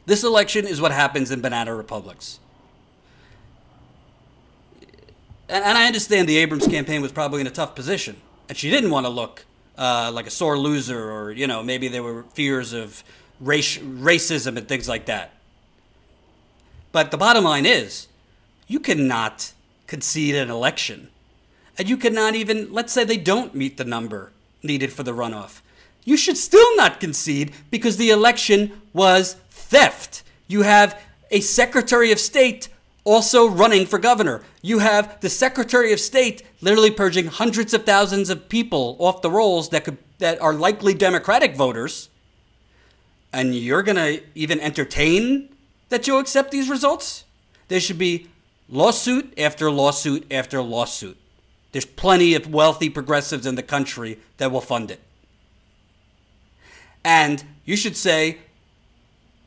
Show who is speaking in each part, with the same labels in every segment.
Speaker 1: This election is what happens in banana republics. And I understand the Abrams campaign was probably in a tough position, and she didn't want to look like a sore loser, or, you know, maybe there were fears of racism and things like that. But the bottom line is, you cannot concede an election. And you cannot even, let's say they don't meet the number needed for the runoff. You should still not concede because the election was theft. You have a Secretary of State also running for governor. You have the Secretary of State literally purging hundreds of thousands of people off the rolls that are likely Democratic voters. And you're going to even entertain that you'll accept these results? There should be lawsuit after lawsuit after lawsuit. There's plenty of wealthy progressives in the country that will fund it. And you should say,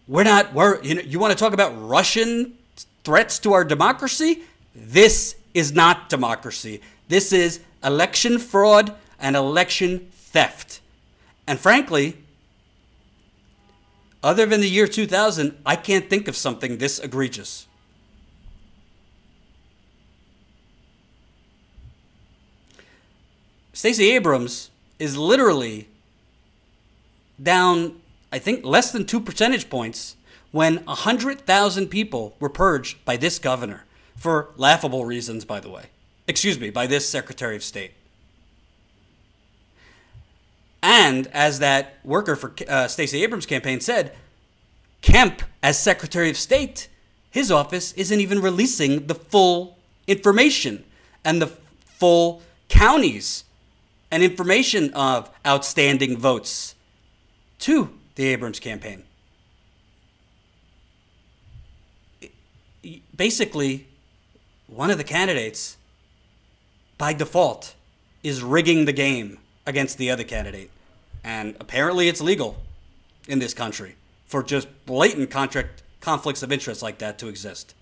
Speaker 1: you want to talk about Russian threats to our democracy? This is not democracy. This is election fraud and election theft. And frankly, other than the year 2000, I can't think of something this egregious. Stacey Abrams is literally down, I think, less than 2 percentage points when 100,000 people were purged by this governor for laughable reasons, by the way. Excuse me, by this Secretary of State. And as that worker for Stacey Abrams' campaign said, Kemp, as Secretary of State, his office isn't even releasing the full information and the full counties and information of outstanding votes to the Abrams campaign. Basically, one of the candidates, by default, is rigging the game against the other candidate. And apparently it's legal in this country for just blatant conflicts of interest like that to exist.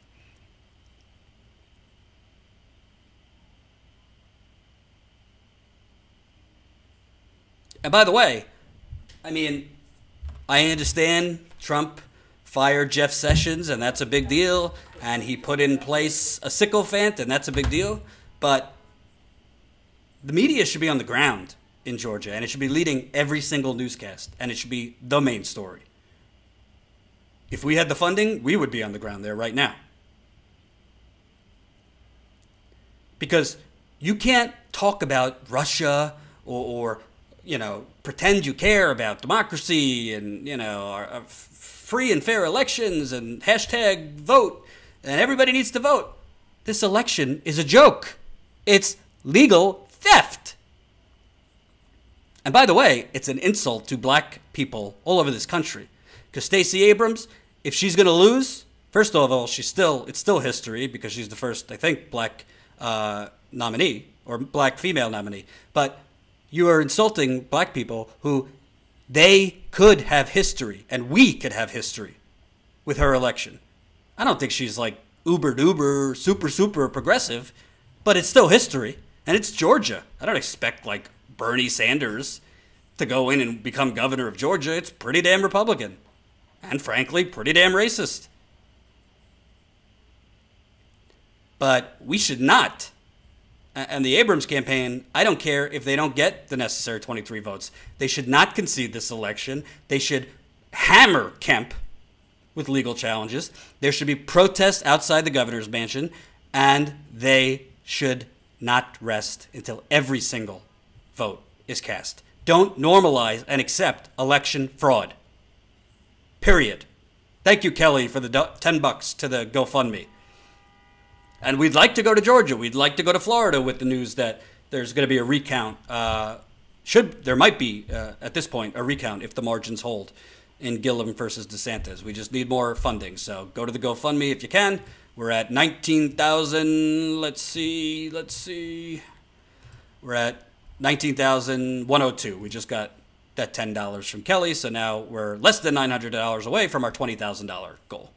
Speaker 1: And by the way, I mean, I understand Trump fired Jeff Sessions, and that's a big deal, and he put in place a sycophant, and that's a big deal, but the media should be on the ground in Georgia, and it should be leading every single newscast, and it should be the main story. If we had the funding, we would be on the ground there right now. Because you can't talk about Russia or you know, pretend you care about democracy and, you know, free and fair elections and hashtag vote and everybody needs to vote. This election is a joke. It's legal theft. And by the way, it's an insult to black people all over this country. Because Stacey Abrams, if she's going to lose, first of all, it's still history because she's the first, I think, black nominee or black female nominee. But you are insulting black people who they could have history and we could have history with her election. I don't think she's like uber super progressive, but it's still history and it's Georgia. I don't expect like Bernie Sanders to go in and become governor of Georgia. It's pretty damn Republican and frankly pretty damn racist. But we should not. And the Abrams campaign, I don't care if they don't get the necessary 23 votes. They should not concede this election. They should hammer Kemp with legal challenges. There should be protests outside the governor's mansion. And they should not rest until every single vote is cast. Don't normalize and accept election fraud. Period. Thank you, Kelly, for the $10 to the GoFundMe. And we'd like to go to Georgia. We'd like to go to Florida with the news that there's going to be a recount. There might be, at this point, a recount if the margins hold in Gillum versus DeSantis. We just need more funding. So go to the GoFundMe if you can. We're at 19,000. Let's see. We're at 19,102. We just got that $10 from Kelly. So now we're less than $900 away from our $20,000 goal.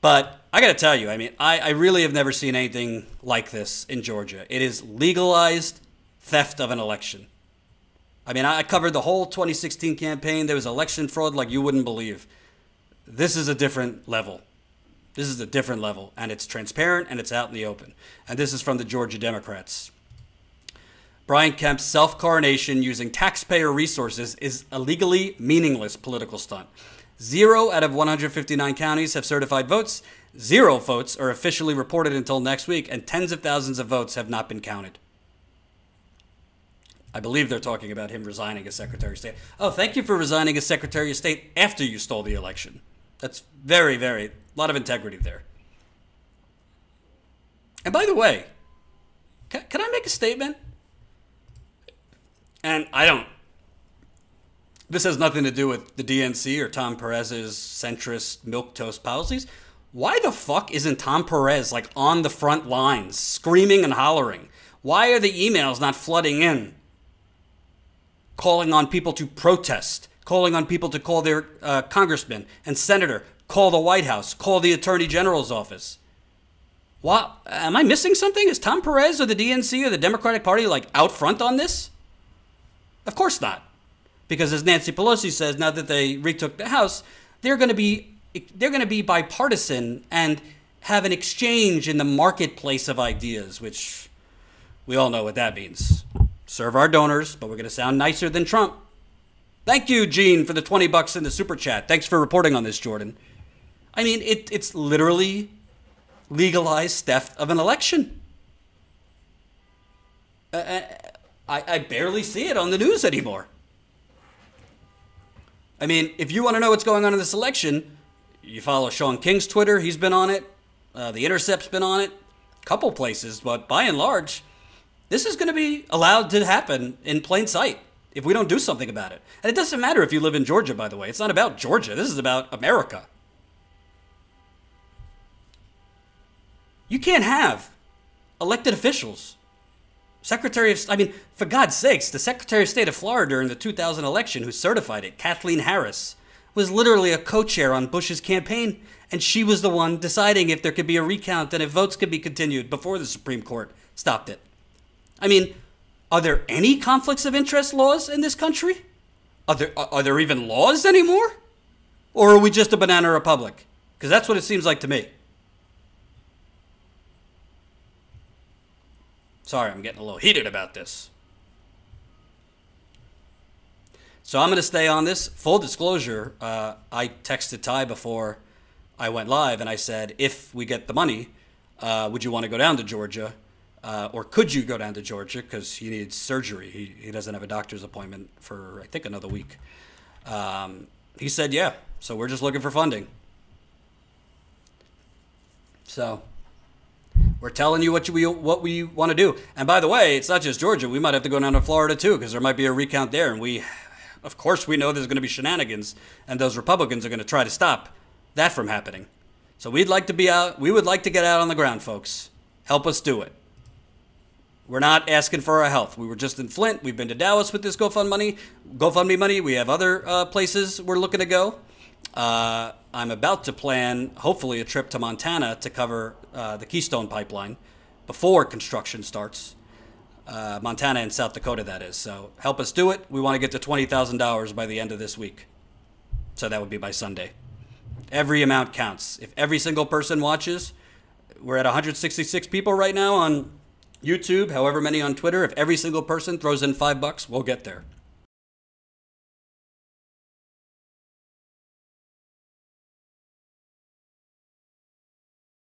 Speaker 1: But I got to tell you, I mean, I really have never seen anything like this in Georgia. It is legalized theft of an election. I mean, I covered the whole 2016 campaign. There was election fraud like you wouldn't believe. This is a different level. This is a different level, and it's transparent and it's out in the open. And this is from the Georgia Democrats. Brian Kemp's self-coronation using taxpayer resources is a legally meaningless political stunt. 0 out of 159 counties have certified votes. 0 votes are officially reported until next week, and tens of thousands of votes have not been counted. I believe they're talking about him resigning as Secretary of State. Oh, thank you for resigning as Secretary of State after you stole the election. That's very, a lot of integrity there. And by the way, can I make a statement? And this has nothing to do with the DNC or Tom Perez's centrist milquetoast policies. Why the fuck isn't Tom Perez like on the front lines, screaming and hollering? Why are the emails not flooding in, calling on people to protest, calling on people to call their congressman and senator, call the White House, call the Attorney General's office? What? Am I missing something? Is Tom Perez or the DNC or the Democratic Party like out front on this? Of course not. Because as Nancy Pelosi says, now that they retook the House, they're going to be bipartisan and have an exchange in the marketplace of ideas, which we all know what that means. Serve our donors, but we're going to sound nicer than Trump. Thank you, Gene, for the $20 in the super chat. Thanks for reporting on this, Jordan. I mean, it's literally legalized theft of an election. I barely see it on the news anymore. I mean, if you want to know what's going on in this election, you follow Sean King's Twitter. He's been on it. The Intercept's been on it. A couple places, but by and large, this is going to be allowed to happen in plain sight if we don't do something about it. And it doesn't matter if you live in Georgia, by the way. It's not about Georgia. This is about America. You can't have elected officials. For God's sakes, the Secretary of State of Florida during the 2000 election who certified it, Kathleen Harris, was literally a co-chair on Bush's campaign, and she was the one deciding if there could be a recount and if votes could be continued before the Supreme Court stopped it. I mean, are there any conflicts of interest laws in this country? Are there even laws anymore? Or are we just a banana republic? Because that's what it seems like to me. Sorry, I'm getting a little heated about this. So I'm going to stay on this. Full disclosure, I texted Ty before I went live, and I said, if we get the money, would you want to go down to Georgia? Or could you go down to Georgia? Because he needs surgery. He doesn't have a doctor's appointment for, I think, another week. He said, yeah. So we're just looking for funding. So we're telling you what we want to do. And by the way, it's not just Georgia. We might have to go down to Florida, too, because there might be a recount there. And of course, we know there's going to be shenanigans, and those Republicans are going to try to stop that from happening. So we'd like to be out. We would like to get out on the ground, folks. Help us do it. We're not asking for our health. We were just in Flint. We've been to Dallas with this GoFundMe money. We have other places we're looking to go. I'm about to plan, hopefully, a trip to Montana to cover the Keystone Pipeline before construction starts. Montana and South Dakota, that is. So help us do it. We want to get to $20,000 by the end of this week. So that would be by Sunday. Every amount counts. If every single person watches, we're at 166 people right now on YouTube, however many on Twitter. If every single person throws in $5, we'll get there.